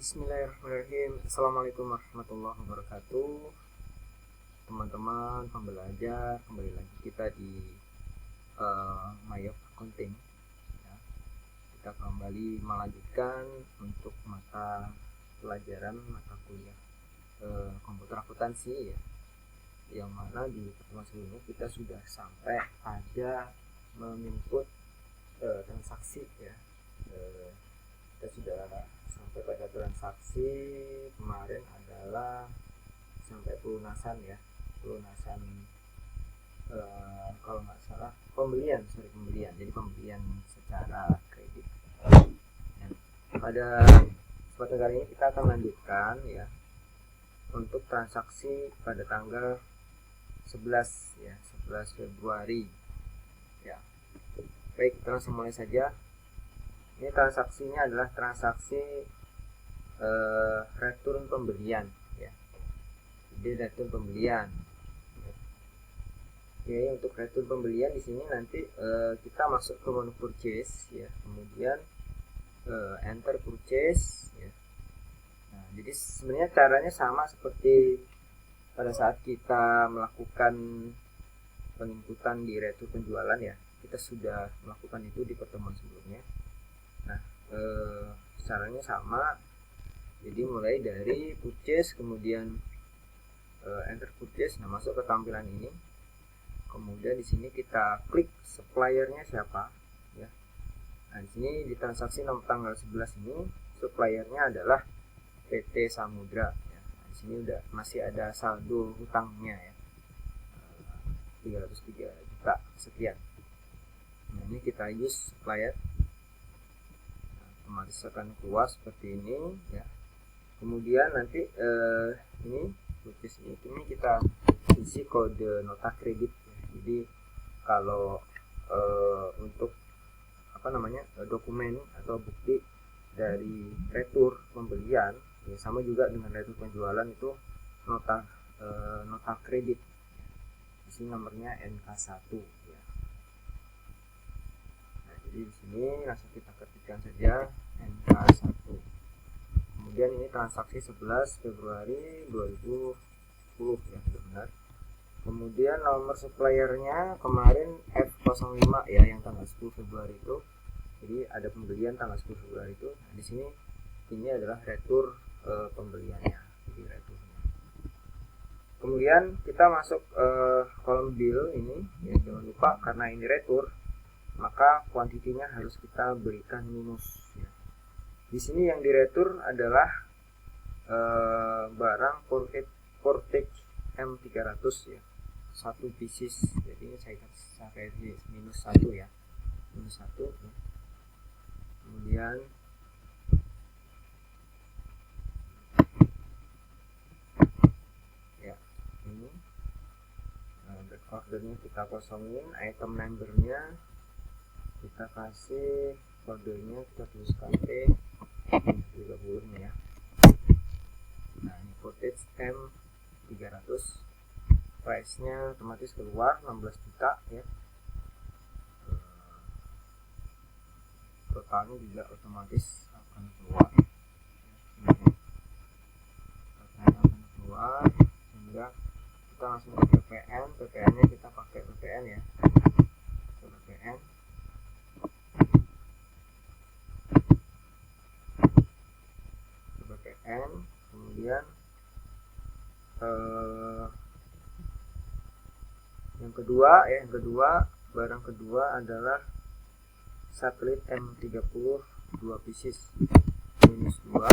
Bismillahirrahmanirrahim. Assalamualaikum warahmatullahi wabarakatuh. Teman-teman pembelajar, kembali lagi kita di Mayop Accounting ya. Kita kembali melanjutkan untuk mata pelajaran mata kuliah komputer akuntansi ya. Yang mana di pertemuan sebelumnya kita sudah sampai pada menginput transaksi ya. Kita sudah sampai pada transaksi kemarin adalah sampai pelunasan ya, kalau nggak salah pembelian, jadi pembelian secara kredit. Dan pada kesempatan kali ini kita akan lanjutkan ya untuk transaksi pada tanggal 11 ya, 11 Februari ya. Baik, kita langsung mulai saja. Ini transaksinya adalah transaksi return pembelian ya. Jadi return pembelian. Oke, untuk return pembelian di sini nanti kita masuk ke menu purchase ya, kemudian enter purchase ya. Nah, jadi sebenarnya caranya sama seperti pada saat kita melakukan penginputan di return penjualan ya. Kita sudah melakukan itu di pertemuan sebelumnya. Nah, caranya sama. Jadi mulai dari purchase, kemudian enter purchase. Nah, masuk ke tampilan ini. Kemudian di sini kita klik suppliernya siapa, ya. Nah, di sini di transaksi nomor tanggal 11 ini suppliernya adalah PT Samudra. Ya. Nah, di sini udah masih ada saldo hutangnya ya, 303 juta sekian. Nah, ini kita use supplier. Otomatis akan keluar seperti ini ya. Kemudian nanti ini purchase ini kita isi kode nota kredit ya. Jadi kalau untuk dokumen atau bukti dari retur pembelian ya, sama juga dengan retur penjualan itu nota kredit. Di sini nomornya NK1 ya. Jadi di sini langsung kita ketikkan saja NK1. Kemudian ini transaksi 11 Februari 2010 ya, benar. Kemudian nomor suppliernya kemarin F05 ya, yang tanggal 10 Februari itu. Jadi ada pembelian tanggal 10 Februari itu. Nah, di sini ini adalah retur pembeliannya. Jadi returnya. Kemudian kita masuk kolom bill ini ya, jangan lupa karena ini retur, maka kuantitinya harus kita berikan minus ya. Di sini yang diretur adalah barang Portage M300 ya, 1 pieces. Jadi ini saya kasih minus 1 ya, minus 1 ya. Kemudian ya, ini back ordernya kita kosongin, item numbernya kita kasih kodenya, kita tuliskan P30 nya ya. Nah, ini Portage M300, price nya otomatis keluar 16 juta ya. Totalnya juga otomatis akan keluar. Totalnya akan keluar, sehingga kita langsung ke PPN. PPN nya kita pakai PPN ya, PPN. Kemudian yang kedua barang kedua adalah satelit M30 2 pieces minus 2.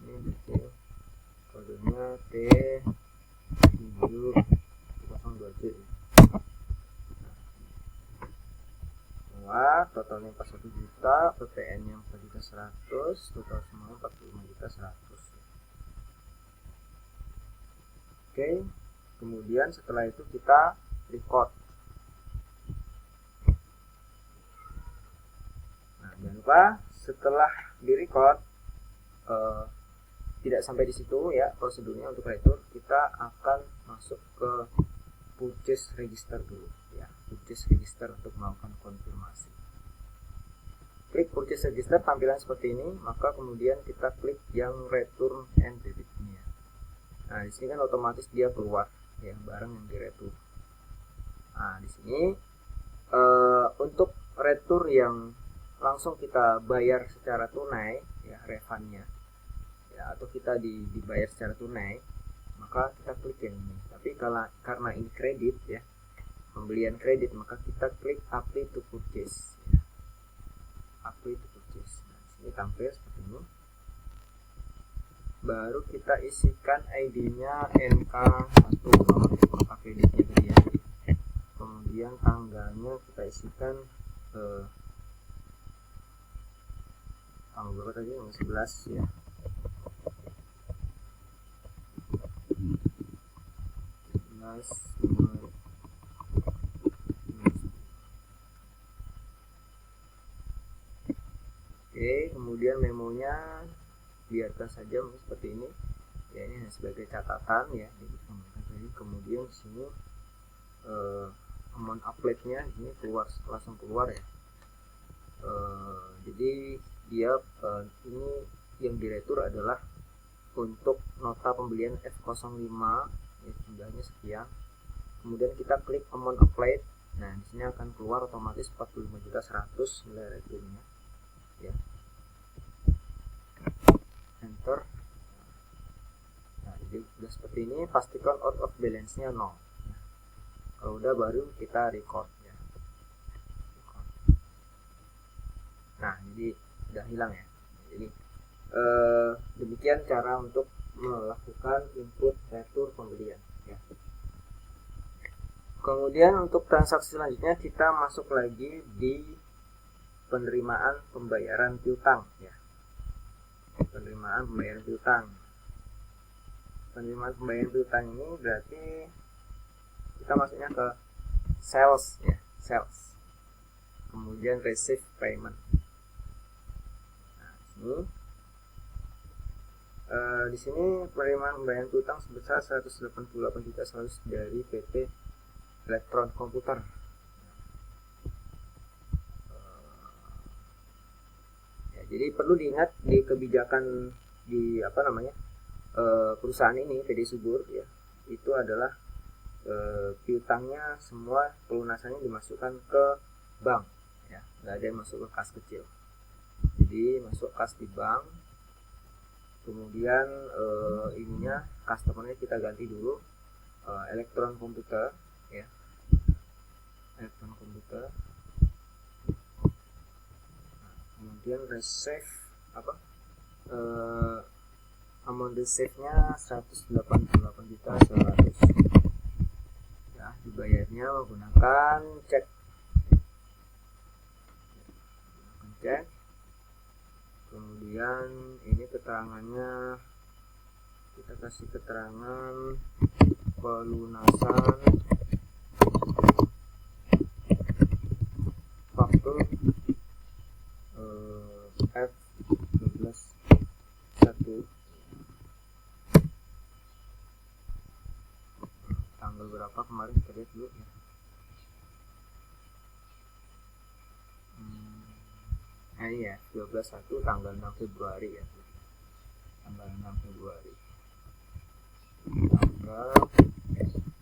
Ini detail kodenya T702J. Totalnya 41 juta, PPN nya 4.100.000, total semuanya 45.100.000. Oke, kemudian setelah itu kita record. Nah, jangan lupa setelah di record tidak sampai di situ ya prosedurnya untuk retur, kita akan masuk ke purchase register dulu ya, purchase register untuk melakukan konfirmasi. Oke, klik purchase register, tampilan seperti ini, maka kemudian kita klik yang return and debit ini ya. Nah, di sini kan otomatis dia keluar ya barang yang diretur. Nah, di sini untuk retur yang langsung kita bayar secara tunai ya, refundnya ya, atau kita dibayar secara tunai, maka kita klik yang ini. Tapi karena ini kredit ya, pembelian kredit, maka kita klik apply to purchase ya. Apply to purchase. Nah, sini tampil seperti ini. Baru kita isikan ID-nya NK1, nomor kreditnya tadi ya. Kemudian tanggalnya kita isikan tanggal berapa tadi? Yang 11 ya. Oke, kemudian memonya biarkan saja seperti ini ya, ini sebagai catatan ya. Kemudian di sini amount apply-nya ini langsung keluar ya. Jadi dia ini yang diretur adalah untuk nota pembelian F05 ya, jumlahnya sekian. Kemudian kita klik amount applied. Nah, di sini akan keluar otomatis 45.100 nilai returnya ya. Enter. Nah, jadi udah seperti ini, pastikan out of balance-nya 0. Nah, kalau udah baru kita record ya. Nah, jadi udah hilang ya. Jadi demikian cara untuk melakukan input retur pembelian ya. Kemudian untuk transaksi selanjutnya kita masuk lagi di penerimaan pembayaran piutang ya. Penerimaan pembayaran piutang. Penerimaan pembayaran piutang ini berarti kita masuknya ke sales ya, sales. Kemudian receive payment. Nah, di sini penerimaan pembayaran piutang sebesar 188 juta dari PT Elektron Komputer. Ya, jadi perlu diingat di kebijakan di perusahaan ini PD Subur ya, itu adalah piutangnya semua pelunasannya dimasukkan ke bank ya, nggak ada yang masuk ke kas kecil. Jadi masuk kas di bank, kemudian ininya customernya kita ganti dulu Elektron Komputer ya, Elektron Komputer. Nah, kemudian receive amount receive-nya 188.100 ya, dibayarnya menggunakan cek. Kemudian ini keterangannya kita kasih keterangan pelunasan faktur F12.1 tanggal berapa kemarin kita lihat dulu ya. Iya 12.1 tanggal 6 Februari ya, tanggal 6 Februari, tanggal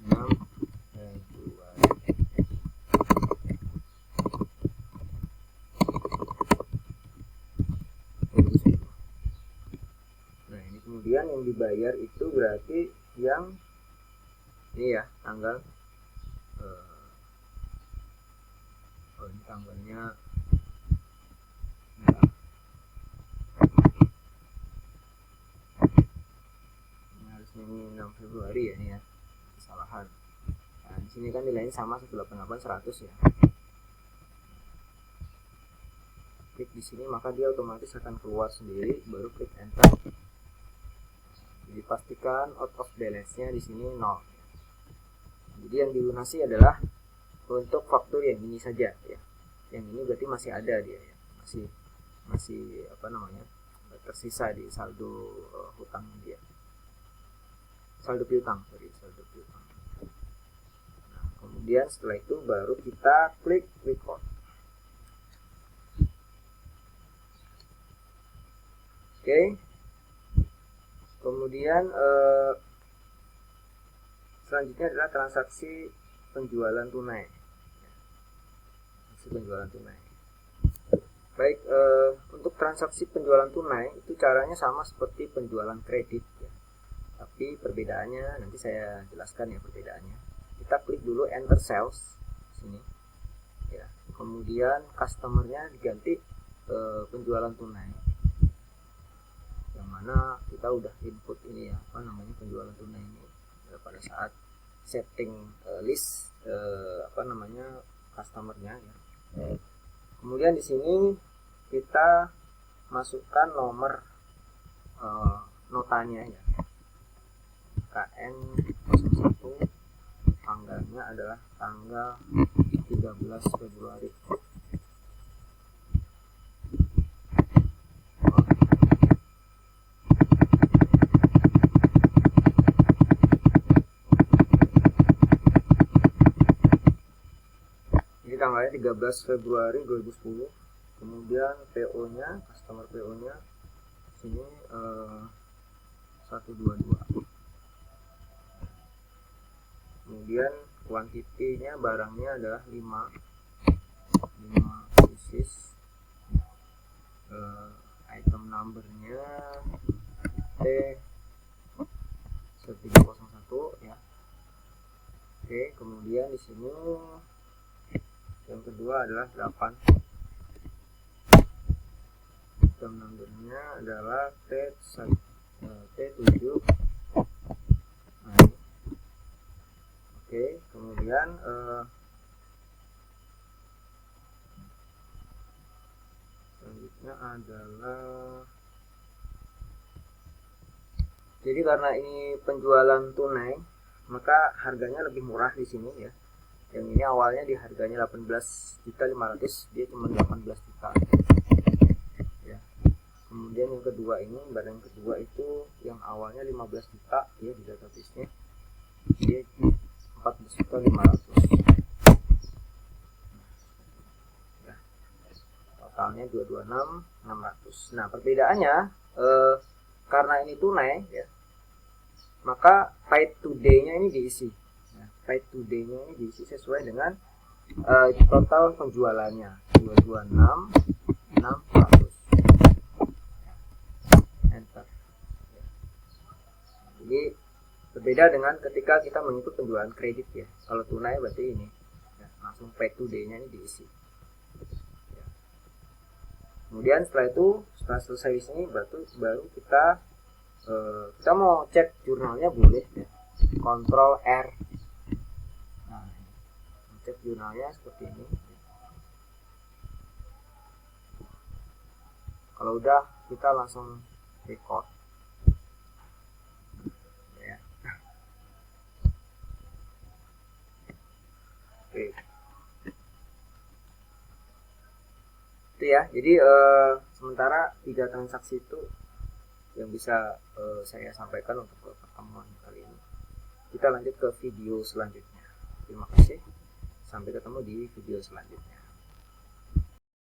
6 Februari. Nah, ini kemudian yang dibayar itu berarti yang ini ya, tanggal ini tanggalnya ini 6 Februari ya, ini ya, kesalahan. Nah, di sini kan nilainya sama 188.100 ya. Klik di sini maka dia otomatis akan keluar sendiri, baru klik enter. Jadi pastikan out of balance-nya di sini 0. Jadi yang dilunasi adalah untuk faktur yang ini saja ya. Yang ini berarti masih ada dia ya. Masih tersisa di saldo hutang dia. Saldo piutang. Nah, kemudian setelah itu baru kita klik record. Oke. Kemudian selanjutnya adalah transaksi penjualan tunai. Penjualan tunai. Baik, untuk transaksi penjualan tunai itu caranya sama seperti penjualan kredit ya. Tapi perbedaannya nanti saya jelaskan ya perbedaannya. Kita klik dulu enter sales sini. Ya. Kemudian customernya diganti penjualan tunai. Yang mana kita udah input ini ya, apa namanya penjualan tunai ini ya, pada saat setting list customernya ya. Kemudian di sini kita masukkan nomor notanya ya, KN01, tanggalnya adalah tanggal 13 Februari. Tanggalnya 13 Februari 2010. Kemudian PO-nya, customer PO-nya sini 122. Kemudian kuantitinya barangnya adalah 5 pieces. Item numbernya T1301 ya. Oke, kemudian di sini yang kedua adalah 8. Item numbernya adalah T7. Nah, oke, kemudian selanjutnya adalah, jadi karena ini penjualan tunai maka harganya lebih murah di sini ya. Yang ini awalnya di harganya 18.500.000, dia cuma 18 juta ya. Kemudian yang kedua ini, barang kedua itu yang awalnya 15 juta ya di database-nya, dia 14.500.000 ya. Totalnya 226.600. Nah, perbedaannya karena ini tunai ya, maka paid today-nya ini diisi. Paid today-nya ini diisi sesuai dengan total penjualannya 226.600. Enter. Jadi berbeda dengan ketika kita mengikut penjualan kredit ya. Kalau tunai berarti ini ya, langsung paid today-nya ini diisi. Ya. Kemudian setelah itu, setelah selesai di sini baru kita mau cek jurnalnya boleh ya. Ctrl R. Cek jurnalnya seperti ini. Kalau udah, kita langsung record ya. Oke. Itu ya. Jadi sementara 3 transaksi itu yang bisa saya sampaikan untuk pertemuan kali ini. Kita lanjut ke video selanjutnya. Terima kasih. Sampai ketemu di video selanjutnya.